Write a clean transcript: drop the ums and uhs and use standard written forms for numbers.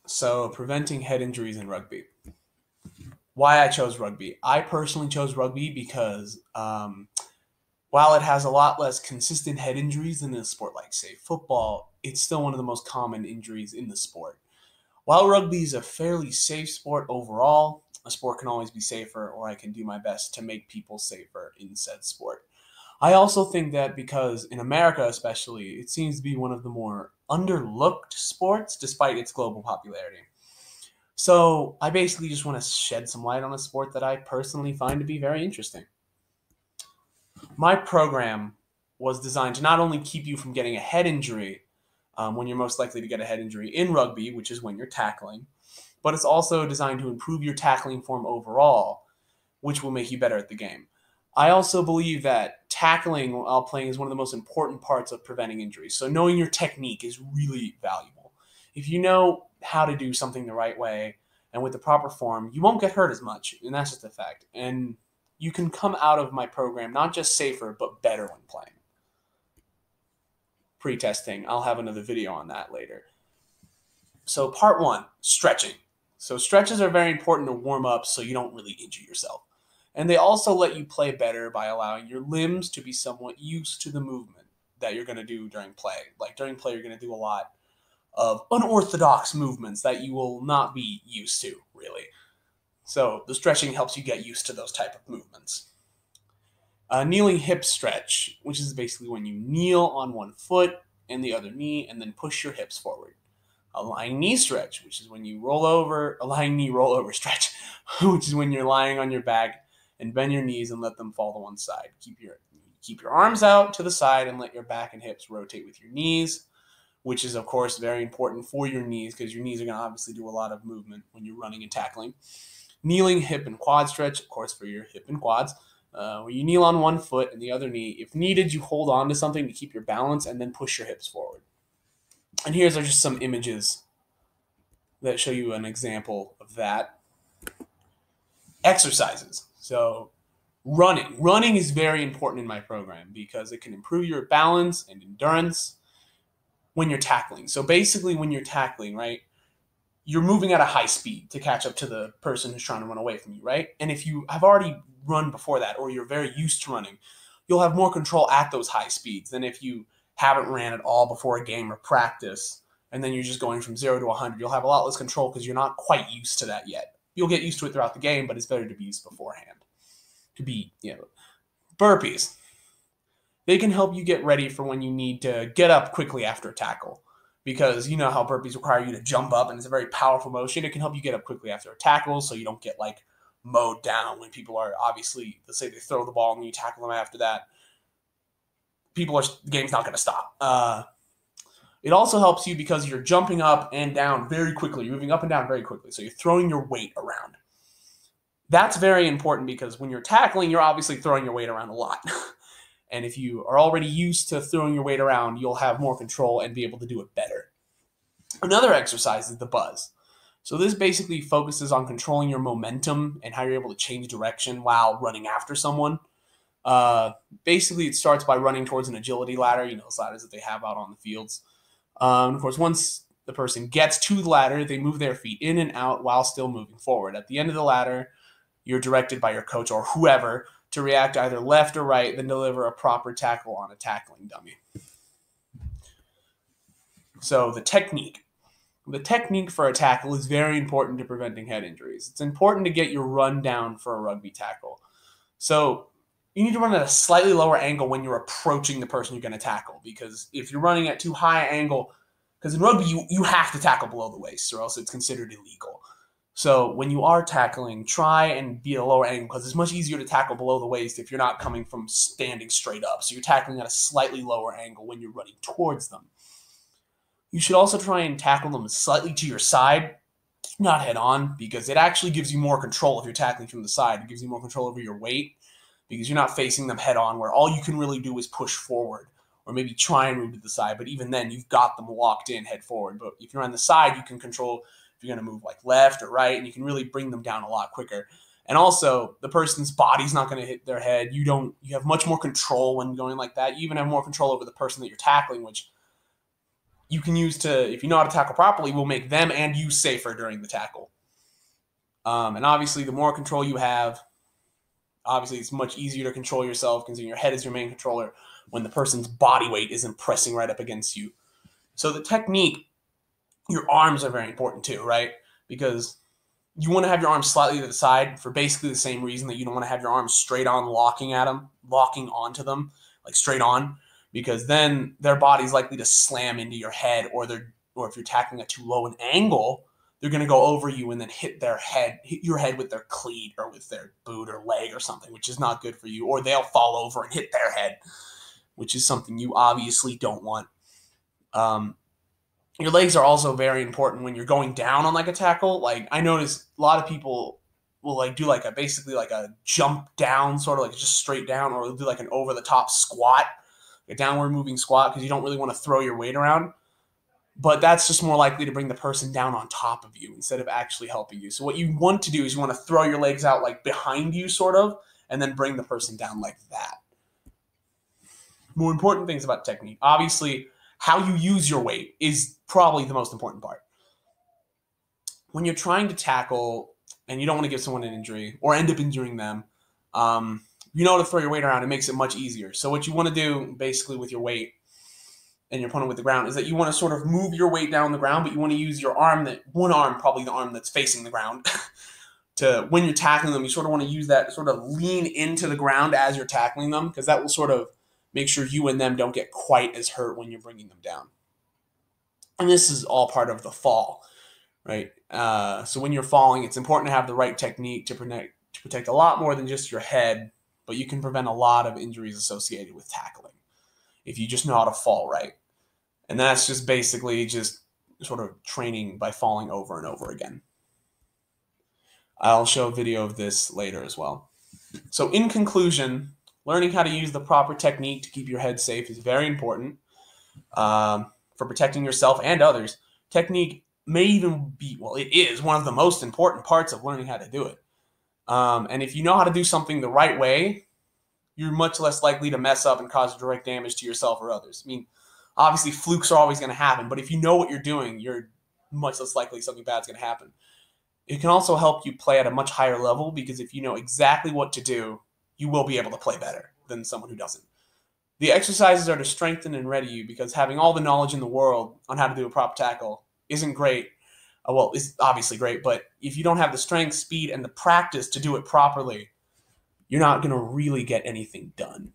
So, preventing head injuries in rugby. Why I chose rugby. I personally chose rugby because while it has a lot less consistent head injuries than a sport like, say, football, it's still one of the most common injuries in the sport. While rugby is a fairly safe sport overall, a sport can always be safer, or I can do my best to make people safer in said sport. I also think that because in America, especially, it seems to be one of the more underlooked sports despite its global popularity. So I basically just want to shed some light on a sport that I personally find to be very interesting. My program was designed to not only keep you from getting a head injury when you're most likely to get a head injury in rugby, which is when you're tackling, but it's also designed to improve your tackling form overall, which will make you better at the game. I also believe that tackling while playing is one of the most important parts of preventing injuries. So knowing your technique is really valuable. If you know how to do something the right way and with the proper form, you won't get hurt as much, and that's just a fact. And you can come out of my program not just safer, but better when playing. Pre-testing. I'll have another video on that later. So part one, stretching. So stretches are very important to warm up so you don't really injure yourself. And they also let you play better by allowing your limbs to be somewhat used to the movement that you're going to do during play. Like during play, you're going to do a lot of unorthodox movements that you will not be used to, really. So the stretching helps you get used to those type of movements. Kneeling hip stretch, which is basically when you kneel on one foot and the other knee and then push your hips forward. A lying knee stretch, which is when you roll over, a lying knee rollover stretch, which is when you're lying on your back and bend your knees and let them fall to one side. Keep your arms out to the side and let your back and hips rotate with your knees, which is, of course, very important for your knees because your knees are going to obviously do a lot of movement when you're running and tackling. Kneeling hip and quad stretch, of course, for your hip and quads, where you kneel on one foot and the other knee. If needed, you hold on to something to keep your balance and then push your hips forward. And here's just some images that show you an example of that. Exercises. So running. Running is very important in my program because it can improve your balance and endurance when you're tackling. So basically when you're tackling, right, you're moving at a high speed to catch up to the person who's trying to run away from you, right? And if you have already run before that or you're very used to running, you'll have more control at those high speeds than if you haven't ran at all before a game or practice and then you're just going from 0 to 100. You'll have a lot less control because you're not quite used to that yet. You'll get used to it throughout the game, but it's better to be used beforehand. Burpees. They can help you get ready for when you need to get up quickly after a tackle because you know how burpees require you to jump up and it's a very powerful motion. It can help you get up quickly after a tackle so you don't get like mowed down when people are obviously, let's say they throw the ball and you tackle them after that. The game's not going to stop. It also helps you because you're jumping up and down very quickly. You're moving up and down very quickly. So you're throwing your weight around. That's very important because when you're tackling, you're obviously throwing your weight around a lot. And if you are already used to throwing your weight around, you'll have more control and be able to do it better. Another exercise is the buzz. So this basically focuses on controlling your momentum and how you're able to change direction while running after someone. Basically, it starts by running towards an agility ladder, those ladders that they have out on the fields. Of course, once the person gets to the ladder, they move their feet in and out while still moving forward. At the end of the ladder, you're directed by your coach or whoever to react either left or right, then deliver a proper tackle on a tackling dummy. So the technique. The technique for a tackle is very important to preventing head injuries. It's important to get your run down for a rugby tackle. So you need to run at a slightly lower angle when you're approaching the person you're going to tackle because if you're running at too high an angle, because in rugby you have to tackle below the waist or else it's considered illegal. So when you are tackling, try and be at a lower angle because it's much easier to tackle below the waist if you're not coming from standing straight up. So you're tackling at a slightly lower angle when you're running towards them. You should also try and tackle them slightly to your side, not head on, because it actually gives you more control if you're tackling from the side. It gives you more control over your weight because you're not facing them head on where all you can really do is push forward or maybe try and move to the side. But even then, you've got them locked in head forward. But if you're on the side, you can control if you're going to move like left or right, and you can really bring them down a lot quicker. And also, the person's body's not going to hit their head. You have much more control when going like that. You even have more control over the person that you're tackling, which you can use to, if you know how to tackle properly, will make them and you safer during the tackle. And obviously, the more control you have, obviously it's much easier to control yourself, considering your head is your main controller, when the person's body weight isn't pressing right up against you. So the technique, your arms are very important too, right? Because you want to have your arms slightly to the side for basically the same reason that you don't want to have your arms straight on locking onto them, like straight on, because then their body's likely to slam into your head, or if you're tackling at too low an angle, they're going to go over you and then hit your head with their cleat or with their boot or leg or something, which is not good for you. Or they'll fall over and hit their head, which is something you obviously don't want. Your legs are also very important when you're going down on like a tackle. Like I notice a lot of people will like do like basically like a jump down, sort of like just straight down, or they'll do like an over the top squat, a downward moving squat, because you don't really want to throw your weight around. But that's just more likely to bring the person down on top of you instead of actually helping you. So what you want to do is you want to throw your legs out like behind you, sort of, and then bring the person down like that. More important things about technique. Obviously, how you use your weight is probably the most important part. When you're trying to tackle and you don't want to give someone an injury or end up injuring them, you know how to throw your weight around. It makes it much easier. So what you want to do basically with your weight and your opponent with the ground is that you want to sort of move your weight down the ground, but you want to use your arm, probably the arm that's facing the ground, to, when you're tackling them, you sort of want to use that, sort of lean into the ground as you're tackling them, because that will sort of make sure you and them don't get quite as hurt when you're bringing them down. And this is all part of the fall, right? So when you're falling, it's important to have the right technique to protect a lot more than just your head, but you can prevent a lot of injuries associated with tackling if you just know how to fall right. And that's just basically just sort of training by falling over and over again. I'll show a video of this later as well. So in conclusion, learning how to use the proper technique to keep your head safe is very important for protecting yourself and others. Technique may even be, well, it is one of the most important parts of learning how to do it. And if you know how to do something the right way, you're much less likely to mess up and cause direct damage to yourself or others. I mean, obviously flukes are always going to happen, but if you know what you're doing, you're much less likely something bad's going to happen. It can also help you play at a much higher level, because if you know exactly what to do, you will be able to play better than someone who doesn't. The exercises are to strengthen and ready you, because having all the knowledge in the world on how to do a proper tackle isn't great. Well, it's obviously great, but if you don't have the strength, speed, and the practice to do it properly, you're not going to really get anything done.